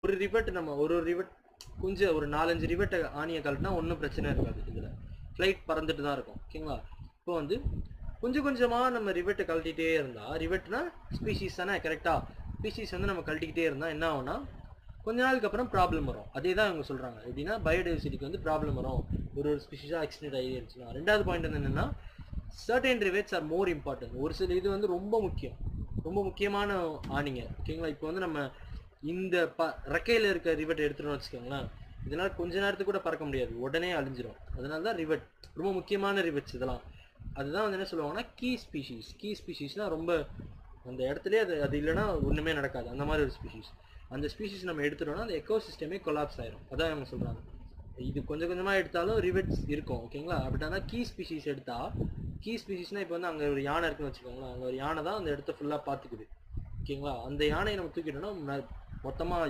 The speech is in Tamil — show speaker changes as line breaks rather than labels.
ஒரு ரிவெட் நம்ம ஒரு ரிவெட் கொஞ்சம் ஒரு 4-5 ரிவெட்டை ஆணியை கழட்டினா ஒன்றும் பிரச்சனை இருக்காது. இதில் ஃப்ளைட் பறந்துட்டு தான் இருக்கும். ஓகேங்களா? இப்போ வந்து கொஞ்சம் கொஞ்சமாக நம்ம ரிவெட்டை கழட்டிகிட்டே இருந்தால், ரிவெட்னா ஸ்பீஷீஸ் தானே, கரெக்டாக? ஸ்பீஷீஸ் வந்து நம்ம கழட்டிக்கிட்டே இருந்தால் என்ன ஆகும்னா கொஞ்ச நாளுக்கு அப்புறம் ப்ராப்ளம் வரும். அதே தான் இவங்க சொல்கிறாங்க. எப்படின்னா பயோடைவர்சிட்டிக்கு வந்து ப்ராப்ளம் வரும் ஒரு ஸ்பீஷீஸாக எக்ஸ்டெண்ட் ஆகி இருந்துச்சுன்னா. ரெண்டாவது பாயிண்ட் வந்து என்னென்னா சர்டன் ரிவெட்ஸ் ஆர் மோர் இம்பார்ட்டன்ட். ஒரு சில இது வந்து ரொம்ப முக்கியம், ரொம்ப முக்கியமான ஆணிங்க. ஓகேங்களா? இப்போ வந்து நம்ம இந்த ரெக்கையில் இருக்க ரிவெட் எடுத்துட்டோம்னு வச்சுக்கோங்களேன், இதனால் கொஞ்ச நேரத்துக்கு கூட பறக்க முடியாது, உடனே அழிஞ்சிடும். அதனால தான் ரிவெட் ரொம்ப முக்கியமான ரிவெட்ஸ் இதெல்லாம். அதுதான் வந்து என்ன சொல்லுவாங்கன்னா கீ ஸ்பீஷீஸ். கீ ஸ்பீஷீஸ்னால் ரொம்ப அந்த இடத்துலேயே அது இல்லைன்னா ஒன்றுமே நடக்காது, அந்த மாதிரி ஒரு ஸ்பீஷீஸ். அந்த ஸ்பீஷீஸ் நம்ம எடுத்துட்டோம்னா அந்த எக்கோசிஸ்டமே கொலாப்ஸ் ஆயிரும். அதான் அவங்க சொல்கிறாங்க. இது கொஞ்சம் கொஞ்சமாக எடுத்தாலும் ரிவெட்ஸ் இருக்கும். ஓகேங்களா? பட் ஆனால் கீ ஸ்பீஷீஸ் எடுத்தால், கீ ஸ்பீஷீஸ்னால் இப்போ வந்து அங்கே ஒரு யானை இருக்குன்னு வச்சுக்கோங்களேன், அங்கே ஒரு யானை தான் அந்த இடத்த ஃபுல்லாக பார்த்துக்குது. ஓகேங்களா? அந்த யானையை நம்ம தூக்கிட்டோம்னா மொத்தமாக